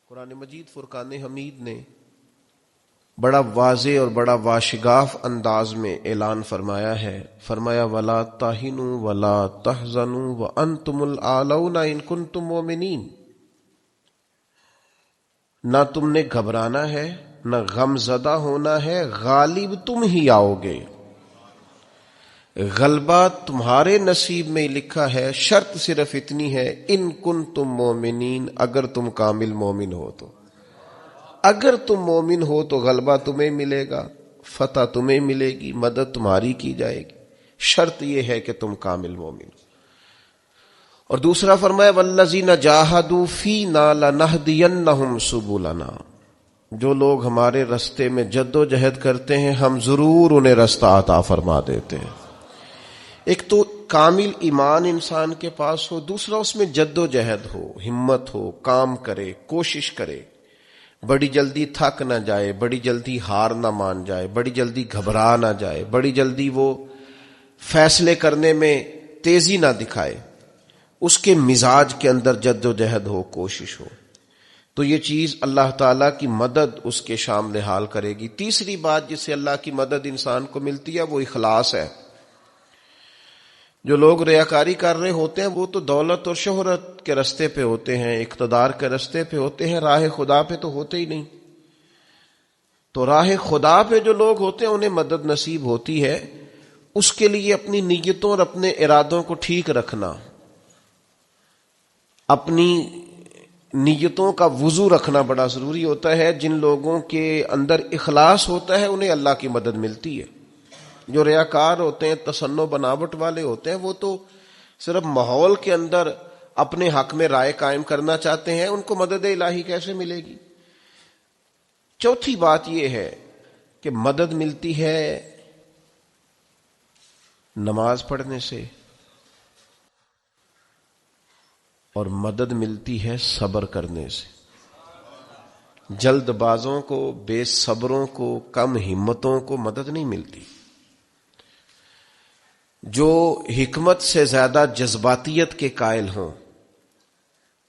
قرآن مجید فرقان حمید نے بڑا واضح اور بڑا واشگاف انداز میں اعلان فرمایا ہے. فرمایا وَلَا تَهِنُوا وَلَا تَحْزَنُوا وَأَنْتُمُ الْأَعْلَوْنَ إِن كُنتُم مُؤْمِنِينَ. نہ تم نے گھبرانا ہے، نہ غم زدہ ہونا ہے، غالب تم ہی آؤ گے. غلبہ تمہارے نصیب میں لکھا ہے، شرط صرف اتنی ہے ان کنتم مومنین، اگر تم کامل مومن ہو تو. اگر تم مومن ہو تو غلبہ تمہیں ملے گا، فتح تمہیں ملے گی، مدد تمہاری کی جائے گی. شرط یہ ہے کہ تم کامل مومن ہو. اور دوسرا فرمایا والذین جاہدوا فینا لنہدینہم سبلنا. جو لوگ ہمارے رستے میں جد و جہد کرتے ہیں ہم ضرور انہیں رستہ عطا فرما دیتے ہیں. ایک تو کامل ایمان انسان کے پاس ہو، دوسرا اس میں جد و جہد ہو، ہمت ہو، کام کرے، کوشش کرے، بڑی جلدی تھک نہ جائے، بڑی جلدی ہار نہ مان جائے، بڑی جلدی گھبرا نہ جائے، بڑی جلدی وہ فیصلے کرنے میں تیزی نہ دکھائے. اس کے مزاج کے اندر جد و جہد ہو، کوشش ہو، تو یہ چیز اللہ تعالیٰ کی مدد اس کے شامل حال کرے گی. تیسری بات جس سے اللہ کی مدد انسان کو ملتی ہے وہ اخلاص ہے. جو لوگ ریاکاری کر رہے ہوتے ہیں وہ تو دولت اور شہرت کے رستے پہ ہوتے ہیں، اقتدار کے رستے پہ ہوتے ہیں، راہ خدا پہ تو ہوتے ہی نہیں. تو راہ خدا پہ جو لوگ ہوتے ہیں انہیں مدد نصیب ہوتی ہے. اس کے لیے اپنی نیتوں اور اپنے ارادوں کو ٹھیک رکھنا، اپنی نیتوں کا وضو رکھنا بڑا ضروری ہوتا ہے. جن لوگوں کے اندر اخلاص ہوتا ہے انہیں اللہ کی مدد ملتی ہے. جو ریاکار ہوتے ہیں، تصنع بناوٹ والے ہوتے ہیں، وہ تو صرف ماحول کے اندر اپنے حق میں رائے قائم کرنا چاہتے ہیں، ان کو مدد الہی کیسے ملے گی؟ چوتھی بات یہ ہے کہ مدد ملتی ہے نماز پڑھنے سے، اور مدد ملتی ہے صبر کرنے سے. جلد بازوں کو، بے صبروں کو، کم ہمتوں کو مدد نہیں ملتی. جو حکمت سے زیادہ جذباتیت کے قائل ہوں،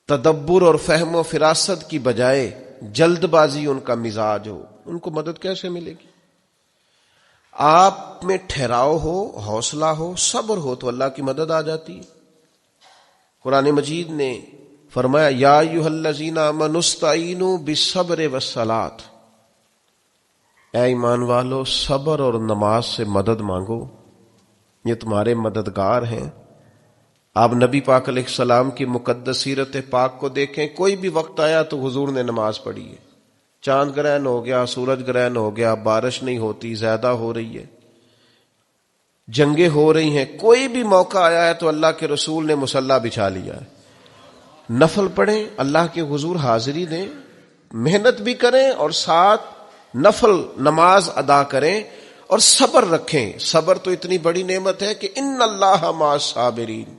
تدبر اور فہم و فراست کی بجائے جلد بازی ان کا مزاج ہو، ان کو مدد کیسے ملے گی؟ آپ میں ٹھہراؤ ہو، حوصلہ ہو، صبر ہو تو اللہ کی مدد آ جاتی ہے. قرآن مجید نے فرمایا یا ایھا الذین آمنوا استعینوا بالصبر والصلاۃ. اے ایمان والو صبر اور نماز سے مدد مانگو، یہ تمہارے مددگار ہیں. آپ نبی پاک علیہ السلام کی مقدس سیرت پاک کو دیکھیں، کوئی بھی وقت آیا تو حضور نے نماز پڑھی ہے. چاند گرہن ہو گیا، سورج گرہن ہو گیا، بارش نہیں ہوتی، زیادہ ہو رہی ہے، جنگیں ہو رہی ہیں، کوئی بھی موقع آیا ہے تو اللہ کے رسول نے مصلی بچھا لیا ہے. نفل پڑھیں، اللہ کے حضور حاضری دیں، محنت بھی کریں اور ساتھ نفل نماز ادا کریں اور صبر رکھیں. صبر تو اتنی بڑی نعمت ہے کہ ان اللہ مع الصابرین.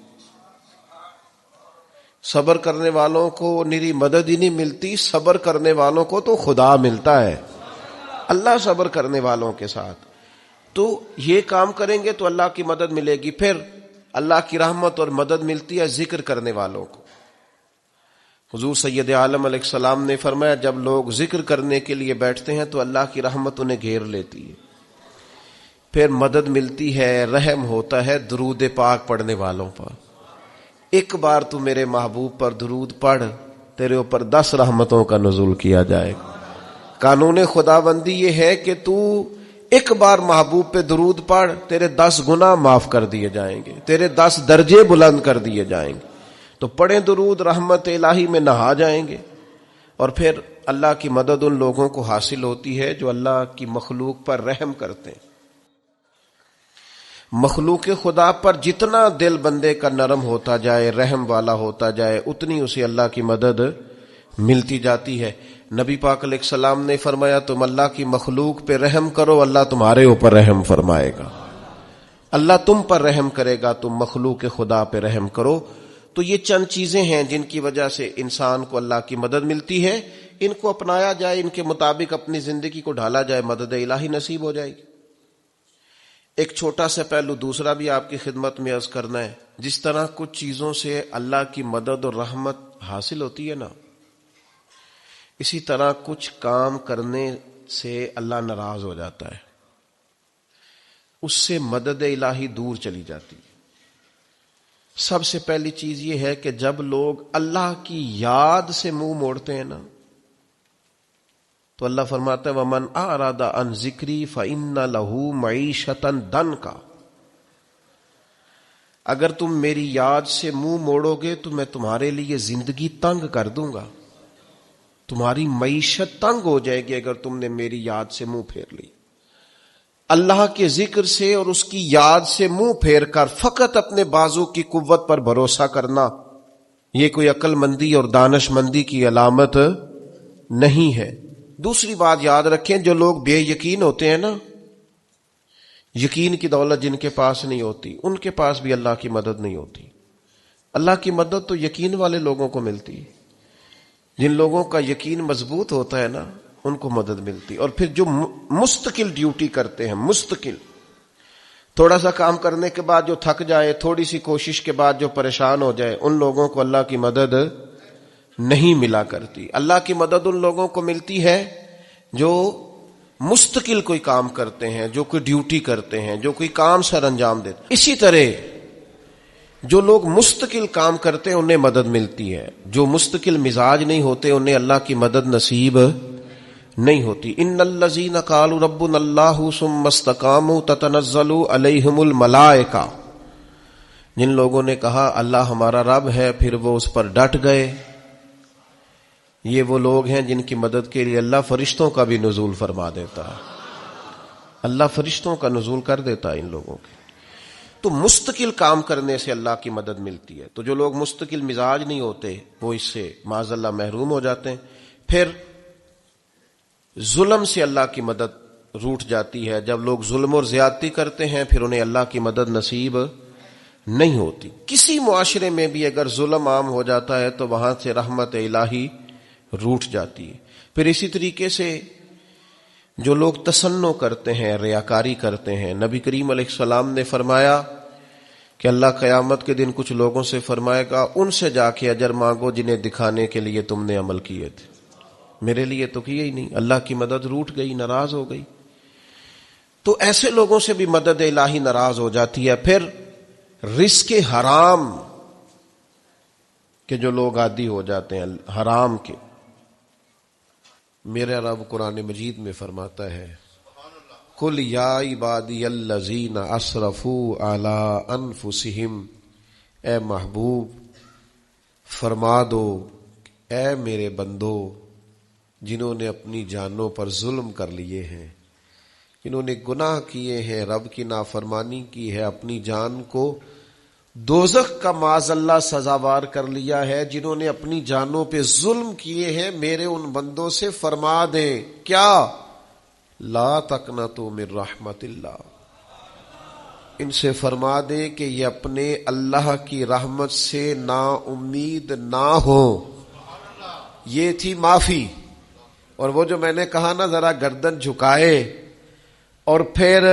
صبر کرنے والوں کو نری مدد ہی نہیں ملتی، صبر کرنے والوں کو تو خدا ملتا ہے. اللہ صبر کرنے والوں کے ساتھ. تو یہ کام کریں گے تو اللہ کی مدد ملے گی. پھر اللہ کی رحمت اور مدد ملتی ہے ذکر کرنے والوں کو. حضور سید عالم علیہ السلام نے فرمایا جب لوگ ذکر کرنے کے لیے بیٹھتے ہیں تو اللہ کی رحمت انہیں گھیر لیتی ہے. پھر مدد ملتی ہے، رحم ہوتا ہے درود پاک پڑھنے والوں پر. ایک بار تو میرے محبوب پر درود پڑھ، تیرے اوپر 10 رحمتوں کا نزول کیا جائے گا. قانون خداوندی یہ ہے کہ تو ایک بار محبوب پہ درود پڑھ، تیرے 10 گناہ معاف کر دیے جائیں گے، تیرے 10 درجے بلند کر دیے جائیں گے. تو پڑھیں درود، رحمت الہی میں نہا جائیں گے. اور پھر اللہ کی مدد ان لوگوں کو حاصل ہوتی ہے جو اللہ کی مخلوق پر رحم کرتے ہیں. مخلوق خدا پر جتنا دل بندے کا نرم ہوتا جائے، رحم والا ہوتا جائے، اتنی اسے اللہ کی مدد ملتی جاتی ہے. نبی پاک علیہ السلام نے فرمایا تم اللہ کی مخلوق پہ رحم کرو، اللہ تمہارے اوپر رحم فرمائے گا. اللہ تم پر رحم کرے گا، تم مخلوق خدا پہ رحم کرو. تو یہ چند چیزیں ہیں جن کی وجہ سے انسان کو اللہ کی مدد ملتی ہے. ان کو اپنایا جائے، ان کے مطابق اپنی زندگی کو ڈھالا جائے، مدد الہی نصیب ہو جائے گی. ایک چھوٹا سا پہلو دوسرا بھی آپ کی خدمت میں عرض کرنا ہے. جس طرح کچھ چیزوں سے اللہ کی مدد اور رحمت حاصل ہوتی ہے نا، اسی طرح کچھ کام کرنے سے اللہ ناراض ہو جاتا ہے، اس سے مدد الہی دور چلی جاتی ہے۔ سب سے پہلی چیز یہ ہے کہ جب لوگ اللہ کی یاد سے منہ موڑتے ہیں نا، تو اللہ فرماتا ہے وَمَنْ أَعْرَضَ عَنْ ذِكْرِي فَإِنَّ لَهُ مَعِيشَةً ضَنْكًا، اگر تم میری یاد سے منہ موڑو گے تو میں تمہارے لیے زندگی تنگ کر دوں گا، تمہاری معیشت تنگ ہو جائے گی اگر تم نے میری یاد سے منہ پھیر لی۔ اللہ کے ذکر سے اور اس کی یاد سے منہ پھیر کر فقط اپنے بازو کی قوت پر بھروسہ کرنا، یہ کوئی عقل مندی اور دانش مندی کی علامت نہیں ہے۔ دوسری بات یاد رکھیں، جو لوگ بے یقین ہوتے ہیں نا، یقین کی دولت جن کے پاس نہیں ہوتی، ان کے پاس بھی اللہ کی مدد نہیں ہوتی۔ اللہ کی مدد تو یقین والے لوگوں کو ملتی ہے، جن لوگوں کا یقین مضبوط ہوتا ہے نا، ان کو مدد ملتی۔ اور پھر جو مستقل ڈیوٹی کرتے ہیں، مستقل تھوڑا سا کام کرنے کے بعد جو تھک جائے، تھوڑی سی کوشش کے بعد جو پریشان ہو جائے، ان لوگوں کو اللہ کی مدد نہیں ملا کرتی۔ اللہ کی مدد ان لوگوں کو ملتی ہے جو مستقل کوئی کام کرتے ہیں، جو کوئی ڈیوٹی کرتے ہیں، جو کوئی کام سر انجام دیتے ہیں۔ اسی طرح جو لوگ مستقل کام کرتے ہیں انہیں مدد ملتی ہے، جو مستقل مزاج نہیں ہوتے انہیں اللہ کی مدد نصیب نہیں ہوتی۔ ان الذین قالوا ربنا اللہ ثم استقاموا تتنزل علیہم الملائکہ، جن لوگوں نے کہا اللہ ہمارا رب ہے پھر وہ اس پر ڈٹ گئے، یہ وہ لوگ ہیں جن کی مدد کے لیے اللہ فرشتوں کا بھی نزول فرما دیتا ہے، اللہ فرشتوں کا نزول کر دیتا ہے ان لوگوں کے۔ تو مستقل کام کرنے سے اللہ کی مدد ملتی ہے۔ تو جو لوگ مستقل مزاج نہیں ہوتے وہ اس سے معاذ اللہ محروم ہو جاتے ہیں۔ پھر ظلم سے اللہ کی مدد روٹ جاتی ہے، جب لوگ ظلم اور زیادتی کرتے ہیں پھر انہیں اللہ کی مدد نصیب نہیں ہوتی۔ کسی معاشرے میں بھی اگر ظلم عام ہو جاتا ہے تو وہاں سے رحمت الہی روٹ جاتی ہے۔ پھر اسی طریقے سے جو لوگ تصنع کرتے ہیں، ریاکاری کرتے ہیں، نبی کریم علیہ السلام نے فرمایا کہ اللہ قیامت کے دن کچھ لوگوں سے فرمائے گا ان سے جا کے اجر مانگو جنہیں دکھانے کے لیے تم نے عمل کیے تھے، میرے لیے تو کیے ہی نہیں۔ اللہ کی مدد روٹ گئی، ناراض ہو گئی۔ تو ایسے لوگوں سے بھی مدد الہی ناراض ہو جاتی ہے۔ پھر رزق حرام کے جو لوگ عادی ہو جاتے ہیں، حرام کے، میرے رب قرآن مجید میں فرماتا ہے قل یا عبادی الذین اسرفوا علی انفسہم، اے محبوب فرما دو اے میرے بندو جنہوں نے اپنی جانوں پر ظلم کر لیے ہیں، جنہوں نے گناہ کیے ہیں، رب کی نافرمانی کی ہے، اپنی جان کو دوزخ کا معاذ اللہ سزاوار کر لیا ہے، جنہوں نے اپنی جانوں پہ ظلم کیے ہیں، میرے ان بندوں سے فرما دیں کیا، لا تقنطوا من رحمت اللہ، ان سے فرما دیں کہ یہ اپنے اللہ کی رحمت سے نا امید نہ ہو۔ یہ تھی معافی۔ اور وہ جو میں نے کہا نا ذرا گردن جھکائے اور پھر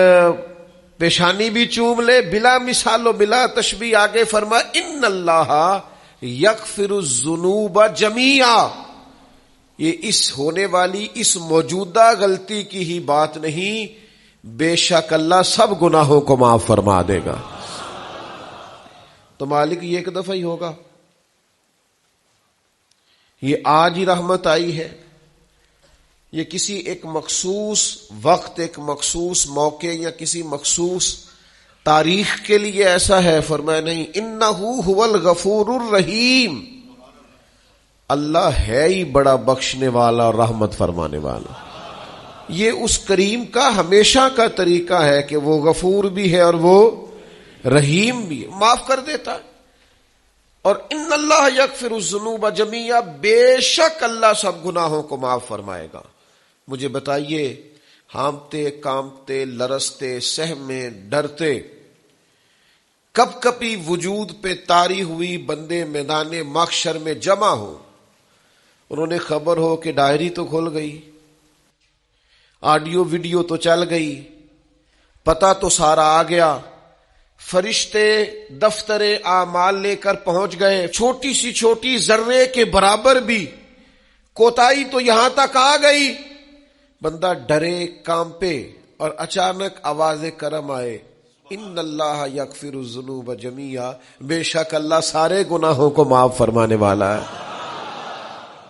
پیشانی بھی چوم لے، بلا مثال و بلا تشبیہ، آگے فرما ان اللہ یغفر الذنوب جمیعا، یہ اس ہونے والی اس موجودہ غلطی کی ہی بات نہیں، بے شک اللہ سب گناہوں کو معاف فرما دے گا۔ تو مالک یہ ایک دفعہ ہی ہوگا، یہ آج ہی رحمت آئی ہے، یہ کسی ایک مخصوص وقت، ایک مخصوص موقع یا کسی مخصوص تاریخ کے لیے ایسا ہے؟ فرمایا نہیں، انہ هو الغفور الرحیم، اللہ ہے ہی بڑا بخشنے والا اور رحمت فرمانے والا۔ یہ اس کریم کا ہمیشہ کا طریقہ ہے کہ وہ غفور بھی ہے اور وہ رحیم بھی ہے، معاف کر دیتا ہے۔ اور ان اللہ یغفر الذنوب جمیعا، بے شک اللہ سب گناہوں کو معاف فرمائے گا۔ مجھے بتائیے، ہانپتے کانپتے لرزتے سہمے ڈرتے کب کبھی وجود پہ طاری ہوئی بندے میدان محشر میں جمع ہو، انہوں نے خبر ہو کہ ڈائری تو کھل گئی، آڈیو ویڈیو تو چل گئی، پتہ تو سارا آ گیا، فرشتے دفتر اعمال لے کر پہنچ گئے، چھوٹی سی چھوٹی ذرے کے برابر بھی کوتاہی تو یہاں تک آ گئی، بندہ ڈرے کانپے اور اچانک آواز کرم آئے، ان اللہ یغفر الذنوب جمیعا، بے شک اللہ سارے گناہوں کو معاف فرمانے والا ہے۔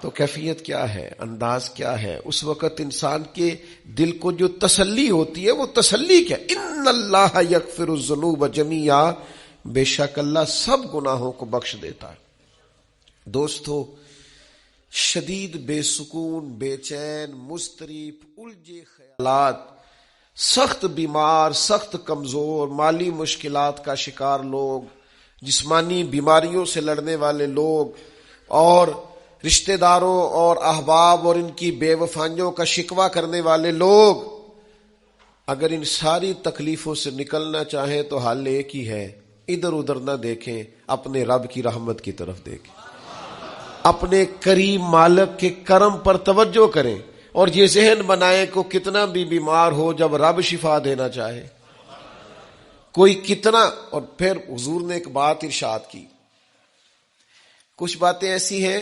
تو کیفیت کیا ہے، انداز کیا ہے؟ اس وقت انسان کے دل کو جو تسلی ہوتی ہے وہ تسلی کیا؟ ان اللہ یغفر الذنوب جمیعا، بے شک اللہ سب گناہوں کو بخش دیتا ہے۔ دوستو، شدید بے سکون، بے چین، مضطرب، الجھے خیالات، سخت بیمار، سخت کمزور، مالی مشکلات کا شکار لوگ، جسمانی بیماریوں سے لڑنے والے لوگ، اور رشتہ داروں اور احباب اور ان کی بے وفائیوں کا شکوہ کرنے والے لوگ، اگر ان ساری تکلیفوں سے نکلنا چاہیں تو حل ایک ہی ہے، ادھر ادھر نہ دیکھیں، اپنے رب کی رحمت کی طرف دیکھیں، اپنے کریم مالک کے کرم پر توجہ کریں، اور یہ ذہن بنائیں کہ کتنا بھی بیمار ہو، جب رب شفا دینا چاہے کوئی کتنا۔ اور پھر حضور نے ایک بات ارشاد کی، کچھ باتیں ایسی ہیں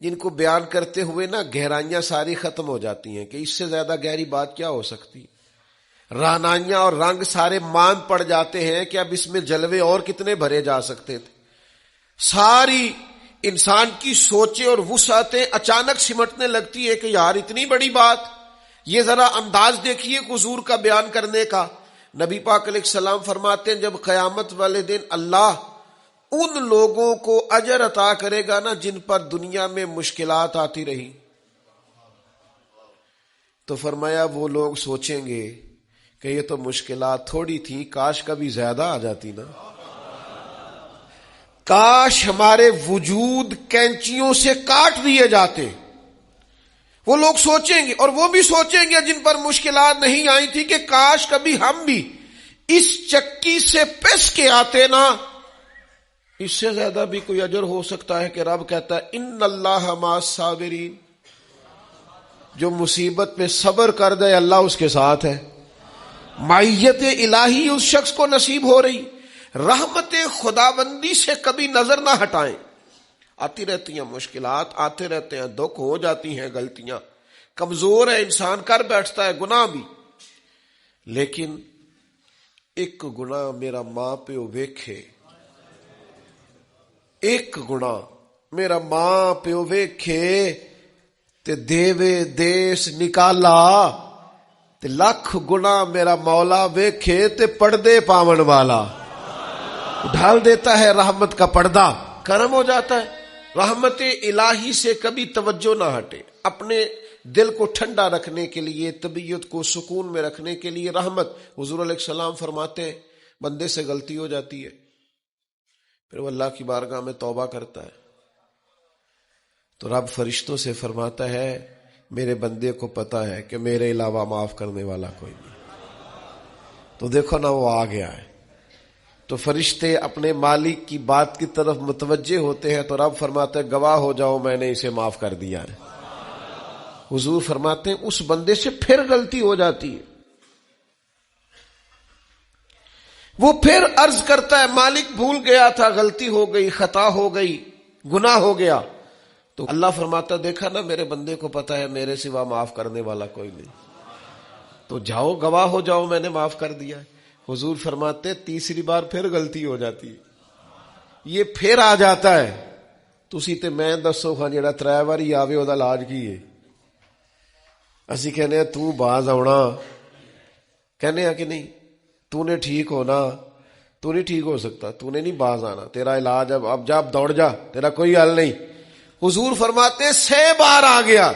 جن کو بیان کرتے ہوئے نا گہرائیاں ساری ختم ہو جاتی ہیں کہ اس سے زیادہ گہری بات کیا ہو سکتی، رعنائیاں اور رنگ سارے مان پڑ جاتے ہیں کہ اب اس میں جلوے اور کتنے بھرے جا سکتے تھے۔ ساری انسان کی سوچیں اور وسعتیں اچانک سمٹنے لگتی ہے کہ یار اتنی بڑی بات، یہ ذرا انداز دیکھیے حضور کا بیان کرنے کا۔ نبی پاک علیہ السلام فرماتے ہیں جب قیامت والے دن اللہ ان لوگوں کو اجر عطا کرے گا نا جن پر دنیا میں مشکلات آتی رہی، تو فرمایا وہ لوگ سوچیں گے کہ یہ تو مشکلات تھوڑی تھی، کاش کبھی زیادہ آ جاتی نا، کاش ہمارے وجود کینچیوں سے کاٹ دیے جاتے۔ وہ لوگ سوچیں گے، اور وہ بھی سوچیں گے جن پر مشکلات نہیں آئی تھی کہ کاش کبھی ہم بھی اس چکی سے پس کے آتے نا۔ اس سے زیادہ بھی کوئی اجر ہو سکتا ہے کہ رب کہتا ہے ان اللہ مع الصابرین، جو مصیبت پہ صبر کر دے اللہ اس کے ساتھ ہے۔ معیت الہی اس شخص کو نصیب ہو رہی، رحمت خداوندی سے کبھی نظر نہ ہٹائیں۔ آتی رہتی ہیں مشکلات، آتے رہتے ہیں دکھ، ہو جاتی ہیں غلطیاں، کمزور ہے انسان، کر بیٹھتا ہے گناہ بھی، لیکن ایک گناہ میرا ماں پیو ویکھے، ایک گناہ میرا ماں پیو ویکھے تے دیوے دیس نکالا، تے لکھ گناہ میرا مولا ویکھے تے پردے پاون والا، ڈھال دیتا ہے رحمت کا پردہ، کرم ہو جاتا ہے۔ رحمت الہی سے کبھی توجہ نہ ہٹے، اپنے دل کو ٹھنڈا رکھنے کے لیے، طبیعت کو سکون میں رکھنے کے لیے رحمت۔ حضور علیہ السلام فرماتے ہیں بندے سے غلطی ہو جاتی ہے، پھر وہ اللہ کی بارگاہ میں توبہ کرتا ہے تو رب فرشتوں سے فرماتا ہے میرے بندے کو پتا ہے کہ میرے علاوہ معاف کرنے والا کوئی نہیں، تو دیکھو نا وہ آ گیا ہے۔ تو فرشتے اپنے مالک کی بات کی طرف متوجہ ہوتے ہیں تو رب فرماتے ہیں گواہ ہو جاؤ میں نے اسے معاف کر دیا ہے۔ حضور فرماتے ہیں اس بندے سے پھر غلطی ہو جاتی ہے، وہ پھر عرض کرتا ہے مالک بھول گیا تھا، غلطی ہو گئی، خطا ہو گئی، گناہ ہو گیا، تو اللہ فرماتا دیکھا نا میرے بندے کو پتا ہے میرے سوا معاف کرنے والا کوئی نہیں، تو جاؤ گواہ ہو جاؤ میں نے معاف کر دیا ہے۔ حضور فرماتے تیسری بار پھر غلطی ہو جاتی ہے، یہ پھر آ جاتا ہے، تسی تے میں دسو ہاں جڑا 3 واری آوے او دا علاج کی ہے؟ اسی کہنے ہیں تو باز آنا، کہنے ہیں کہ نہیں، تو نے ٹھیک ہونا، تو نہیں ٹھیک ہو سکتا، تو نے نہیں باز آنا، تیرا علاج اب جا، اب دوڑ جا، تیرا کوئی حل نہیں۔ حضور فرماتے 6 بار آ گیا،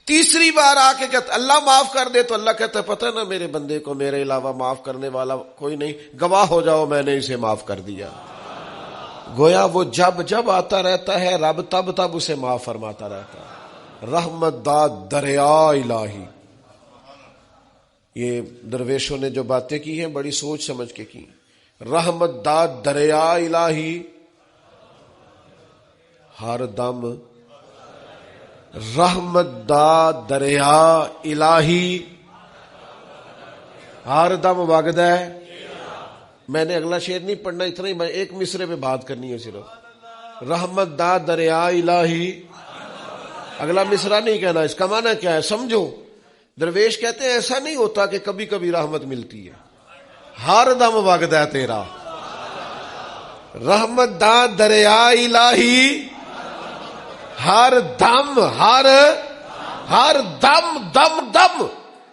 تیسری بار آ کے کہتا اللہ معاف کر دے، تو اللہ کہتا ہے پتہ نا میرے بندے کو میرے علاوہ معاف کرنے والا کوئی نہیں، گواہ ہو جاؤ میں نے اسے معاف کر دیا۔ گویا وہ جب جب آتا رہتا ہے رب تب تب اسے معاف فرماتا رہتا ہے۔ رحمت داد دریا الہی، یہ درویشوں نے جو باتیں کی ہیں بڑی سوچ سمجھ کے کی۔ رحمت داد دریا الہی ہر دم، رحمت دا دریا الہی ہر دم وگدا ہے۔ میں نے اگلا شعر نہیں پڑھنا، اتنا ہی میں ایک مصرے پہ بات کرنی ہے صرف۔ رحمت دا دریا الہی اگلا مصرع نہیں کہنا. اس کا معنی کیا ہے سمجھو. درویش کہتے ہیں ایسا نہیں ہوتا کہ کبھی کبھی رحمت ملتی ہے, ہر دم وقت ہے تیرا. رحمت دا دریا الہی ہر دم ہر دم دم دم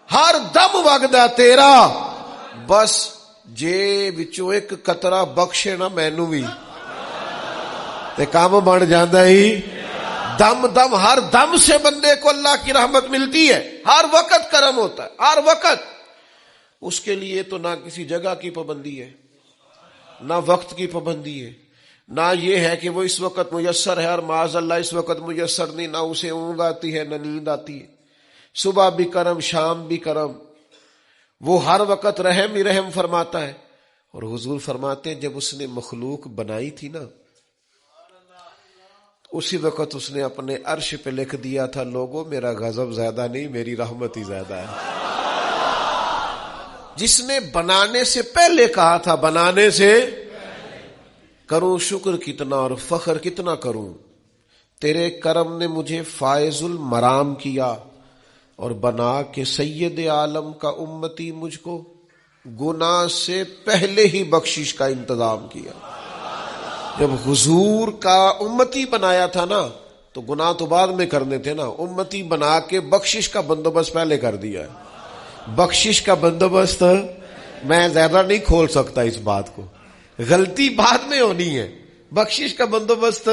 ہر دم وقت ہے تیرا. بس جے وچوں ایک قطرہ بخشے نا مینوں بھی تے کام بن جاندا ہی. دم دم ہر دم سے بندے کو اللہ کی رحمت ملتی ہے. ہر وقت کرم ہوتا ہے, ہر وقت. اس کے لیے تو نہ کسی جگہ کی پابندی ہے, نہ وقت کی پابندی ہے, نہ یہ ہے کہ وہ اس وقت میسر ہے اور معاذ اللہ اس وقت میسر نہیں. نہ اسے اونگ آتی ہے نہ نیند آتی ہے. صبح بھی کرم شام بھی کرم. وہ ہر وقت رحم ہی رحم فرماتا ہے. اور حضور فرماتے ہیں جب اس نے مخلوق بنائی تھی نا, اسی وقت اس نے اپنے عرش پہ لکھ دیا تھا لوگوں میرا غضب زیادہ نہیں میری رحمت ہی زیادہ ہے. جس نے بنانے سے پہلے کہا تھا بنانے سے کروں شکر کتنا اور فخر کتنا کروں, تیرے کرم نے مجھے فائز المرام کیا اور بنا کے سید عالم کا امتی مجھ کو گناہ سے پہلے ہی بخشش کا انتظام کیا. جب حضور کا امتی بنایا تھا نا تو گناہ تو بعد میں کرنے تھے نا, امتی بنا کے بخشش کا بندوبست پہلے کر دیا ہے. بخشش کا بندوبست میں زیادہ نہیں کھول سکتا اس بات کو, غلطی بعد میں ہونی ہے, بخشش کا بندوبست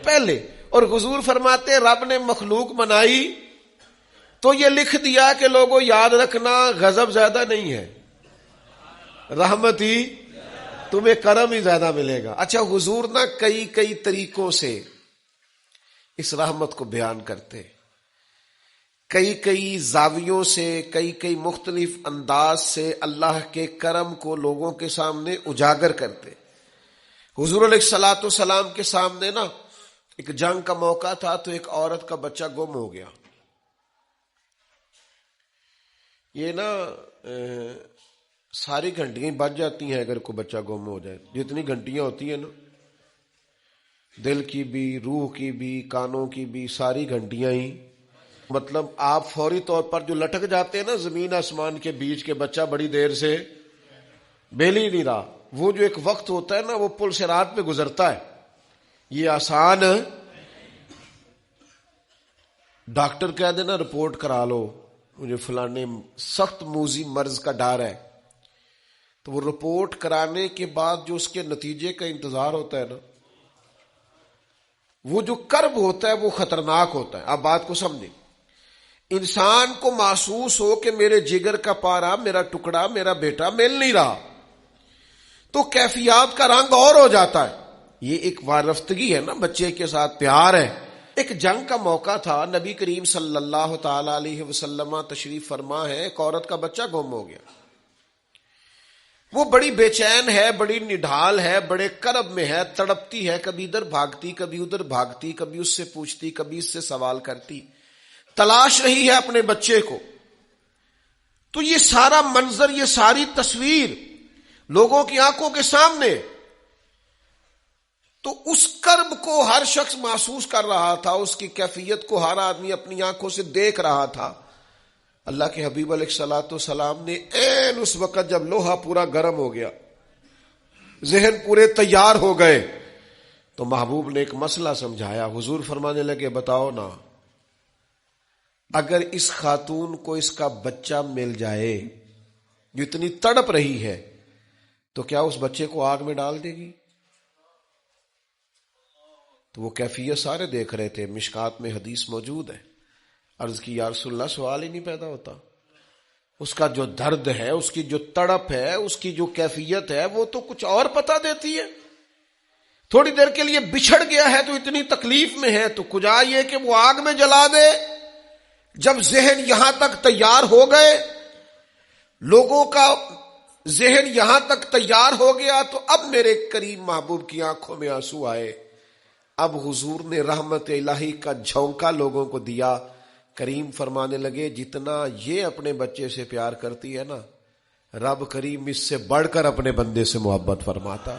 پہلے. اور حضور فرماتے رب نے مخلوق بنائی تو یہ لکھ دیا کہ لوگوں یاد رکھنا غضب زیادہ نہیں ہے, رحمت ہی تمہیں کرم ہی زیادہ ملے گا. اچھا حضور نا کئی طریقوں سے اس رحمت کو بیان کرتے, کئی زاویوں سے, کئی مختلف انداز سے اللہ کے کرم کو لوگوں کے سامنے اجاگر کرتے. حضور علیہ الصلوۃ والسلام کے سامنے نا ایک جنگ کا موقع تھا تو ایک عورت کا بچہ گم ہو گیا. یہ نا ساری گھنٹیاں بج جاتی ہیں اگر کوئی بچہ گم ہو جائے. جتنی گھنٹیاں ہوتی ہیں نا, دل کی بھی, روح کی بھی, کانوں کی بھی, ساری گھنٹیاں ہی. مطلب آپ فوری طور پر جو لٹک جاتے ہیں نا زمین آسمان کے بیچ کے, بچہ بڑی دیر سے بیل ہی نہیں رہا, وہ جو ایک وقت ہوتا ہے نا وہ پل صراط پہ گزرتا ہے, یہ آسان. ڈاکٹر کہہ دینا رپورٹ کرا لو مجھے فلانے سخت موذی مرض کا ڈر ہے, تو وہ رپورٹ کرانے کے بعد جو اس کے نتیجے کا انتظار ہوتا ہے نا, وہ جو کرب ہوتا ہے وہ خطرناک ہوتا ہے. آپ بات کو سمجھیں. انسان کو محسوس ہو کہ میرے جگر کا پارا, میرا ٹکڑا, میرا بیٹا مل نہیں رہا, تو کیفیات کا رنگ اور ہو جاتا ہے. یہ ایک وارفتگی ہے نا, بچے کے ساتھ پیار ہے. ایک جنگ کا موقع تھا, نبی کریم صلی اللہ تعالی علیہ وسلم تشریف فرما ہے, ایک عورت کا بچہ گم ہو گیا. وہ بڑی بے چین ہے, بڑی نڈھال ہے, بڑے کرب میں ہے, تڑپتی ہے, کبھی ادھر بھاگتی کبھی ادھر بھاگتی, کبھی اس سے پوچھتی کبھی اس سے سوال کرتی, تلاش رہی ہے اپنے بچے کو. تو یہ سارا منظر, یہ ساری تصویر لوگوں کی آنکھوں کے سامنے, تو اس کرب کو ہر شخص محسوس کر رہا تھا, اس کی کیفیت کو ہر آدمی اپنی آنکھوں سے دیکھ رہا تھا. اللہ کے حبیب علیہ الصلوۃ والسلام نے عین اس وقت جب لوہا پورا گرم ہو گیا, ذہن پورے تیار ہو گئے, تو محبوب نے ایک مسئلہ سمجھایا. حضور فرمانے لگے بتاؤ نا, اگر اس خاتون کو اس کا بچہ مل جائے جو اتنی تڑپ رہی ہے, تو کیا اس بچے کو آگ میں ڈال دے گی؟ تو وہ کیفیت سارے دیکھ رہے تھے, مشکات میں حدیث موجود ہے. عرض کی یا رسول اللہ, سوال ہی نہیں پیدا ہوتا. اس کا جو درد ہے, اس کی جو تڑپ ہے, اس کی جو کیفیت ہے, وہ تو کچھ اور پتہ دیتی ہے. تھوڑی دیر کے لیے بچھڑ گیا ہے تو اتنی تکلیف میں ہے, تو کجا یہ کہ وہ آگ میں جلا دے. جب ذہن یہاں تک تیار ہو گئے, لوگوں کا ذہن یہاں تک تیار ہو گیا, تو اب میرے کریم محبوب کی آنکھوں میں آنسو آئے. اب حضور نے رحمت الہی کا جھونکا لوگوں کو دیا. کریم فرمانے لگے جتنا یہ اپنے بچے سے پیار کرتی ہے نا, رب کریم اس سے بڑھ کر اپنے بندے سے محبت فرماتا.